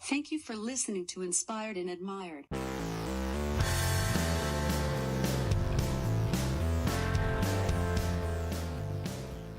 Thank you for listening to Inspired and Admired.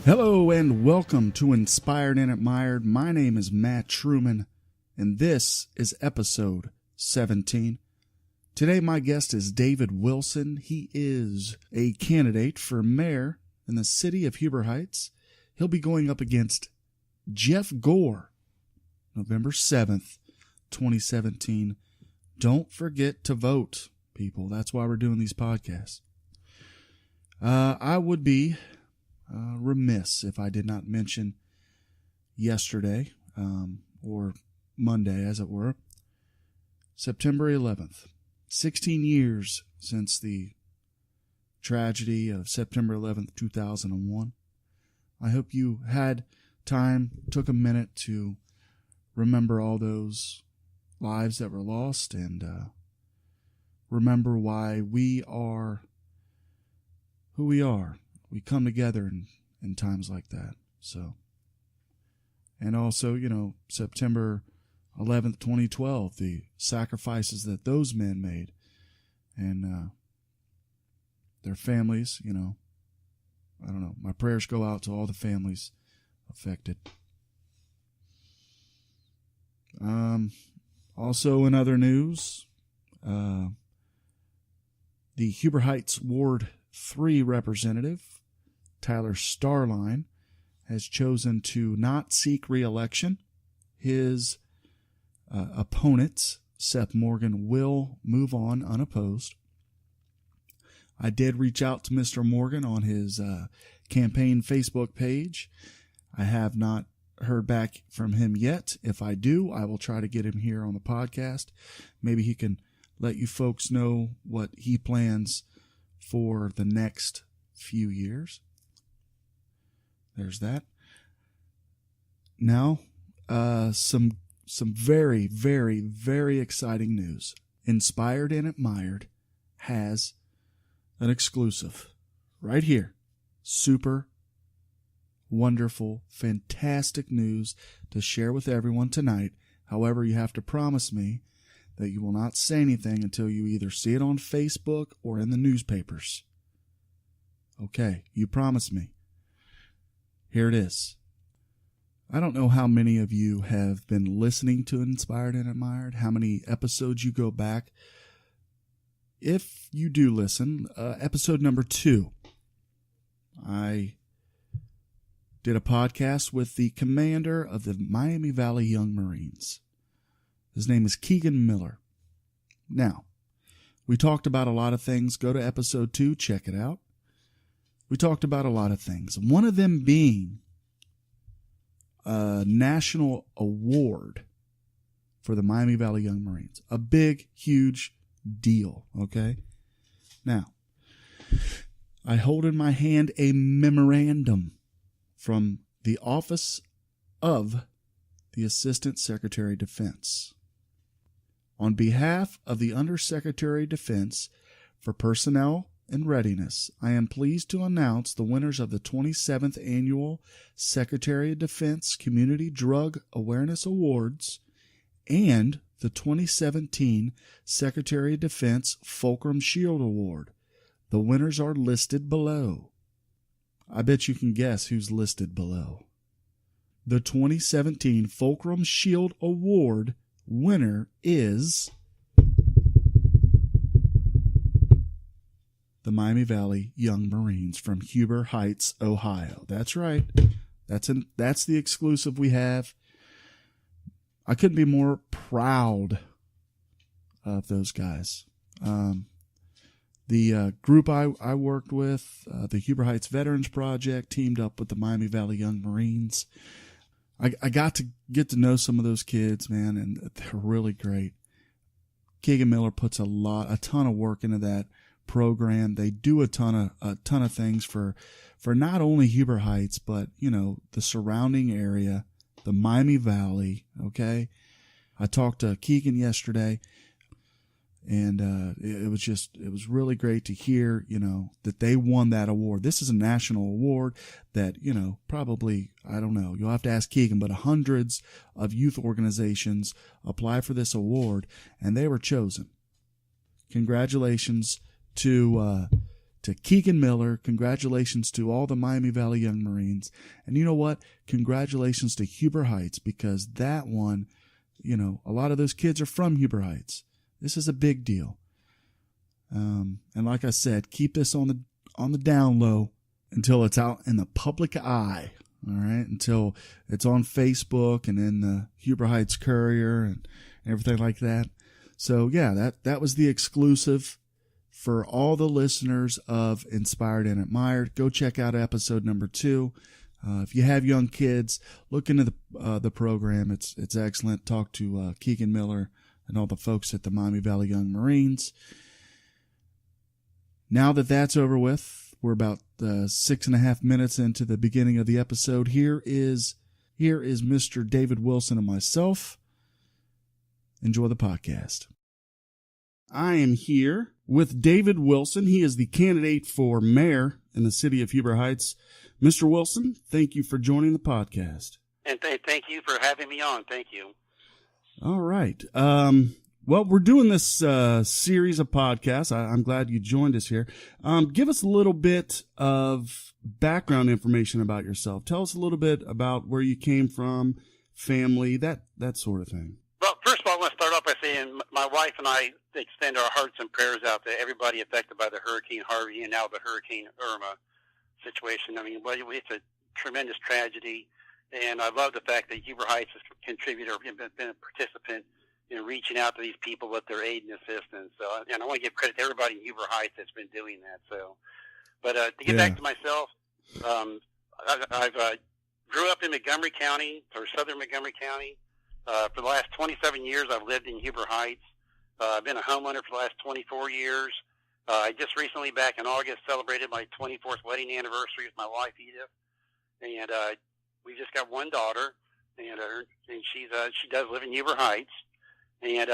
Hello and welcome to Inspired and Admired. My name is Matt Truman, and this is episode 17. Today my guest is David Wilson. He is a candidate for mayor in the city of Huber Heights. He'll be going up against Jeff Gore, November 7th, 2017. Don't forget to vote, people. That's why we're doing these podcasts. I would be remiss if I did not mention yesterday, or Monday as it were, September 11th, 16 years since the tragedy of September 11th, 2001. I hope you had time, took a minute to remember all those lives that were lost and remember why we are who we are. We come together in times like that. So, and also, September 11th, 2012, the sacrifices that those men made and their families, I don't know. My prayers go out to all the families affected. Also in other news, the Huber Heights Ward 3 representative, Tyler Starline, has chosen to not seek re-election. His opponent, Seth Morgan, will move on unopposed. I did reach out to Mr. Morgan on his campaign Facebook page. I have not heard back from him yet. If I do, I will try to get him here on the podcast. Maybe he can let you folks know what he plans for the next few years. There's that. Now, some very, very, very exciting news. Inspired and Admired has an exclusive right here. Super wonderful, fantastic news to share with everyone tonight. However, you have to promise me that you will not say anything until you either see it on Facebook or in the newspapers. Okay, you promise me. Here it is. I don't know how many of you have been listening to Inspired and Admired, how many episodes you go back. If you do listen, episode number 2, I did a podcast with the commander of the Miami Valley Young Marines. His name is Keegan Miller. Now, we talked about a lot of things. Go to episode 2, check it out. We talked about a lot of things. One of them being a national award for the Miami Valley Young Marines. A big, huge deal, okay? Now, I hold in my hand a memorandum from the Office of the Assistant Secretary of Defense. On behalf of the Undersecretary of Defense for Personnel and Readiness, I am pleased to announce the winners of the 27th Annual Secretary of Defense Community Drug Awareness Awards and the 2017 Secretary of Defense Fulcrum Shield Award. The winners are listed below. I bet you can guess who's listed below. The 2017 Fulcrum Shield Award winner is the Miami Valley Young Marines from Huber Heights, Ohio. That's right. That's the exclusive we have. I couldn't be more proud of those guys. The group I worked with, the Huber Heights Veterans Project, teamed up with the Miami Valley Young Marines. I got to get to know some of those kids, man, and they're really great. Keegan Miller puts a ton of work into that program. They do a ton of things for not only Huber Heights, but the surrounding area, the Miami Valley. Okay, I talked to Keegan yesterday. And it was really great to hear, that they won that award. This is a national award that, probably, I don't know, you'll have to ask Keegan, but hundreds of youth organizations apply for this award, and they were chosen. Congratulations to Keegan Miller. Congratulations to all the Miami Valley Young Marines. And you know what? Congratulations to Huber Heights, because that one, a lot of those kids are from Huber Heights. This is a big deal. And like I said, keep this on the down low until it's out in the public eye. All right. Until it's on Facebook and in the Huber Heights Courier and everything like that. So yeah, that was the exclusive for all the listeners of Inspired and Admired. Go check out episode number 2. If you have young kids, look into the program. It's excellent. Talk to Keegan Miller and all the folks at the Miami Valley Young Marines. Now that that's over with, we're about 6.5 minutes into the beginning of the episode. Here is Mr. David Wilson and myself. Enjoy the podcast. I am here with David Wilson. He is the candidate for mayor in the city of Huber Heights. Mr. Wilson, thank you for joining the podcast. And thank you for having me on. Thank you. All right. Well, we're doing this series of podcasts. I'm glad you joined us here. Give us a little bit of background information about yourself. Tell us a little bit about where you came from, family, that sort of thing. Well, first of all, I want to start off by saying my wife and I extend our hearts and prayers out to everybody affected by the Hurricane Harvey and now the Hurricane Irma situation. I mean, it's a tremendous tragedy. And I love the fact that Huber Heights has contributed or been a participant in reaching out to these people with their aid and assistance. So, and I want to give credit to everybody in Huber Heights that's been doing that. So, but to get back to myself, I grew up in Montgomery County, or southern Montgomery County. For the last 27 years, I've lived in Huber Heights. I've been a homeowner for the last 24 years. I just recently, back in August, celebrated my 24th wedding anniversary with my wife, Edith. And we just got one daughter, and she does live in Huber Heights. And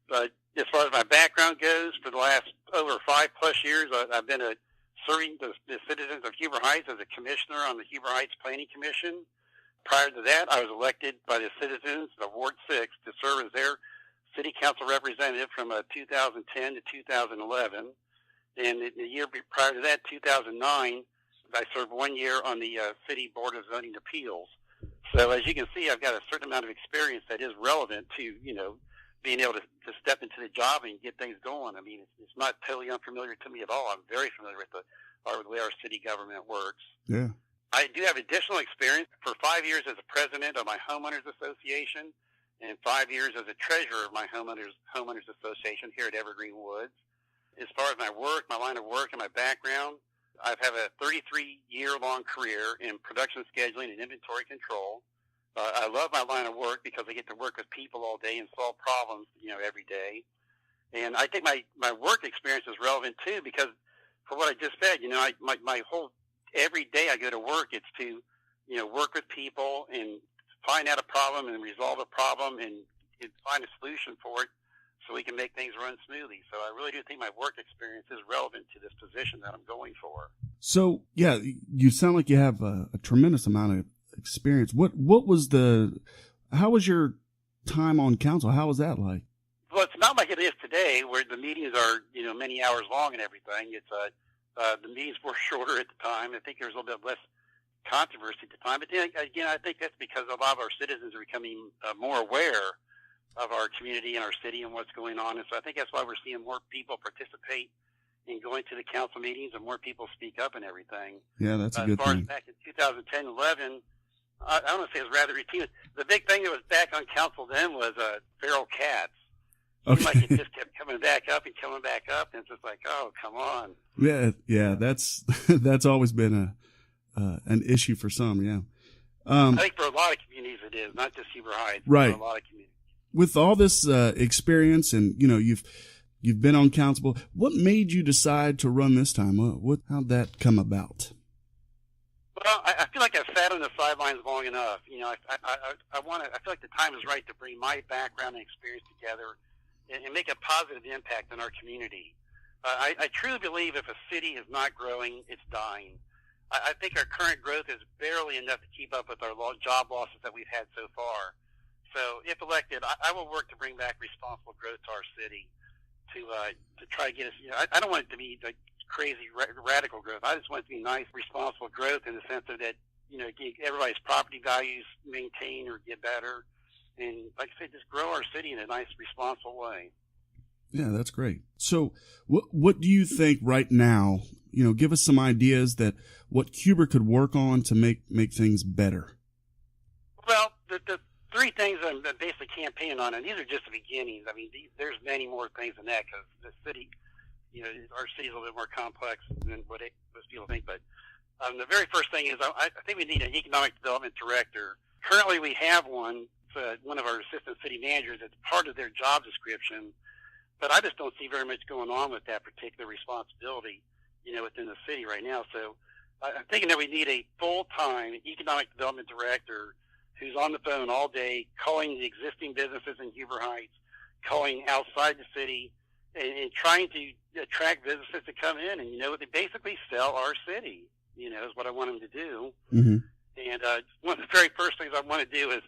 but as far as my background goes, for the last over 5+ years, I've been serving the citizens of Huber Heights as a commissioner on the Huber Heights Planning Commission. Prior to that, I was elected by the citizens of Ward 6 to serve as their city council representative from 2010 to 2011. And the year prior to that, 2009, I served 1 year on the City Board of Zoning Appeals. So as you can see, I've got a certain amount of experience that is relevant to, being able to step into the job and get things going. I mean, it's not totally unfamiliar to me at all. I'm very familiar with the way our city government works. Yeah. I do have additional experience for 5 years as a president of my homeowners association and 5 years as a treasurer of my homeowners association here at Evergreen Woods. As far as my line of work and my background, I have a 33-year-long career in production scheduling and inventory control. I love my line of work because I get to work with people all day and solve problems, every day. And I think my work experience is relevant too because for what I just said, my whole every day I go to work, it's to, work with people and find out a problem and resolve a problem and find a solution for it so we can make things run smoothly. So I really do think my work experience is relevant to this position that I'm going for. So, yeah, you sound like you have a tremendous amount of experience. How was your time on council? How was that like? Well, it's not like it is today where the meetings are, many hours long and everything. It's the meetings were shorter at the time. I think there was a little bit less controversy at the time. But then again, I think that's because a lot of our citizens are becoming more aware of our community and our city and what's going on. And so I think that's why we're seeing more people participate in going to the council meetings and more people speak up and everything. Yeah, that's a good thing. As far as back in 2010-11, I don't want to say it was rather routine. The big thing that was back on council then was feral cats. Okay. It just kept coming back up and coming back up, and it's just like, oh, come on. Yeah, that's always been an issue for some. Yeah, I think for a lot of communities it is, not just Huber Heights. Right. For a lot of communities. With all this experience, and you've been on council, what made you decide to run this time? How'd that come about? Well, I feel like I've sat on the sidelines long enough. I feel like the time is right to bring my background and experience together and make a positive impact on our community. I truly believe if a city is not growing, it's dying. I think our current growth is barely enough to keep up with our job losses that we've had so far. So if elected, I will work to bring back responsible growth to our city to try to get us, I don't want it to be like crazy radical growth. I just want it to be nice, responsible growth in the sense of that, get everybody's property values maintained or get better. And like I said, just grow our city in a nice, responsible way. Yeah, that's great. So what do you think right now, give us some ideas that what Huber could work on to make things better? Well, the three things I'm basically campaigning on, and these are just the beginnings. I mean, there's many more things than that because the city, our city's a little bit more complex than what most people think. But the very first thing is I think we need an economic development director. Currently, we have one. One of our assistant city managers. It's part of their job description, but I just don't see very much going on with that particular responsibility, within the city right now. So I'm thinking that we need a full-time economic development director who's on the phone all day, calling the existing businesses in Huber Heights, calling outside the city, and trying to attract businesses to come in and, they basically sell our city, is what I want them to do. Mm-hmm. And one of the very first things I want to do is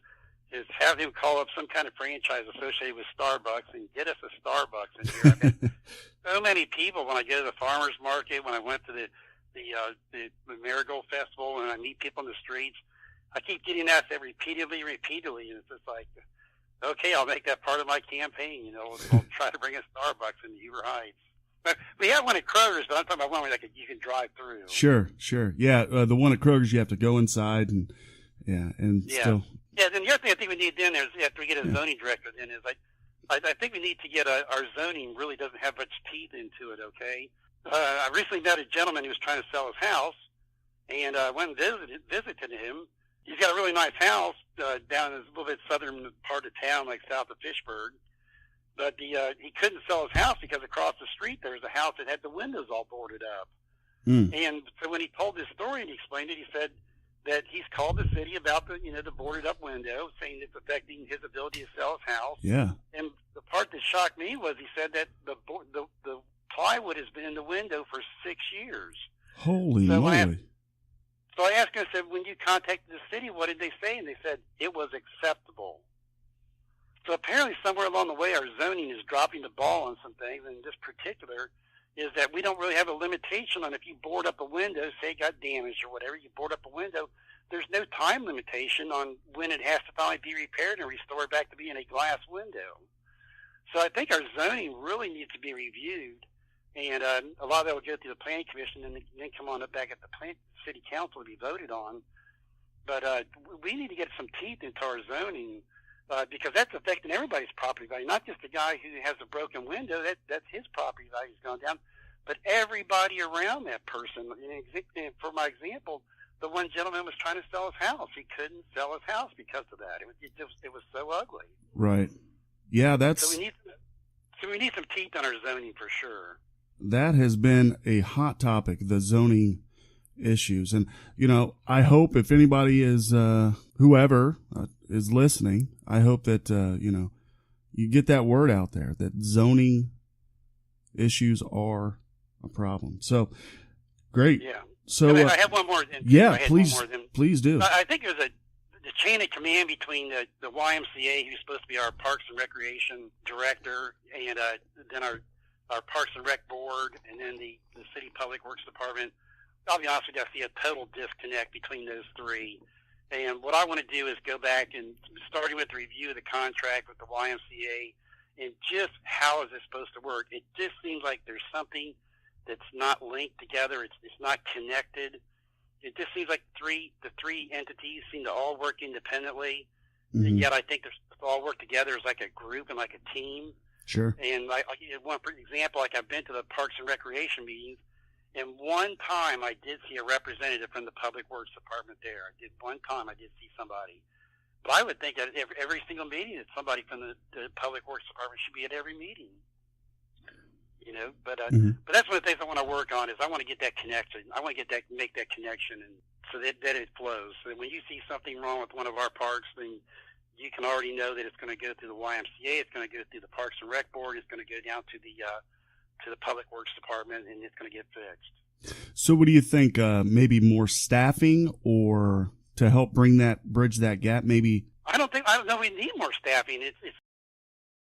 have him call up some kind of franchise associated with Starbucks and get us a Starbucks in here. I've had so many people when I go to the farmer's market, when I went to the Marigold Festival, and I meet people in the streets, I keep getting asked that repeatedly, and it's just like, okay, I'll make that part of my campaign. We'll try to bring a Starbucks in Huber Heights. But we have one at Kroger's, but I'm talking about one where you can drive through. Sure. Yeah, the one at Kroger's, you have to go inside and still. Yeah, then the other thing I think we need then is after we get a zoning director then is I think we need to get our zoning really doesn't have much teeth into it, okay? I recently met a gentleman who was trying to sell his house, and I went and visited him. He's got a really nice house down in a little bit southern part of town, like south of Fishburg. But he couldn't sell his house because across the street there was a house that had the windows all boarded up. And so when he told this story and he explained it, he said that he's called the city about the boarded up window, saying it's affecting his ability to sell his house. Yeah. And the part that shocked me was he said that the plywood has been in the window for 6 years. Holy moly. So I asked him, I said, when you contacted the city, what did they say? And they said it was acceptable. So apparently somewhere along the way our zoning is dropping the ball on some things, and this particular is that we don't really have a limitation on if you board up a window, say it got damaged or whatever, you board up a window, there's no time limitation on when it has to finally be repaired and restored back to being a glass window. So I think our zoning really needs to be reviewed, and a lot of that will go through the planning commission and then come on up back at the city council to be voted on. But we need to get some teeth into our zoning because that's affecting everybody's property value, not just the guy who has a broken window. That's his property value's gone down, but everybody around that person. And for my example, the one gentleman was trying to sell his house. He couldn't sell his house because of that. It was so ugly. Right. Yeah, so we need some teeth on our zoning for sure. That has been a hot topic, the zoning issues. And, I hope if anybody is, whoever is listening, I hope that, you get that word out there, that zoning issues are a problem. So, great. Yeah. So, I have one more. Please do. I think there's the chain of command between the YMCA, who's supposed to be our Parks and Recreation director, and then our Parks and Rec board, and then the City Public Works Department. I'll be honest with you, I see a total disconnect between those three. And what I want to do is go back and starting with the review of the contract with the YMCA and just how is this supposed to work. It just seems like there's something that's not linked together. It's not connected. It just seems like the three entities seem to all work independently, and yet I think they're supposed to all work together as like a group and like a team. Sure. And I'll give you one for example, like I've been to the Parks and Recreation meetings, and one time I did see a representative from the Public Works Department there. One time I did see somebody. But I would think that every single meeting that somebody from the Public Works Department should be at every meeting. But that's one of the things I want to work on is I want to get that connection. I want to make that connection, and so that it flows. So that when you see something wrong with one of our parks, then you can already know that it's going to go through the YMCA, it's going to go through the Parks and Rec Board, it's going to go down to the Public Works Department, and it's going to get fixed. So what do you think? Maybe more staffing, or to help bridge that gap? Maybe. I don't know we need more staffing. It's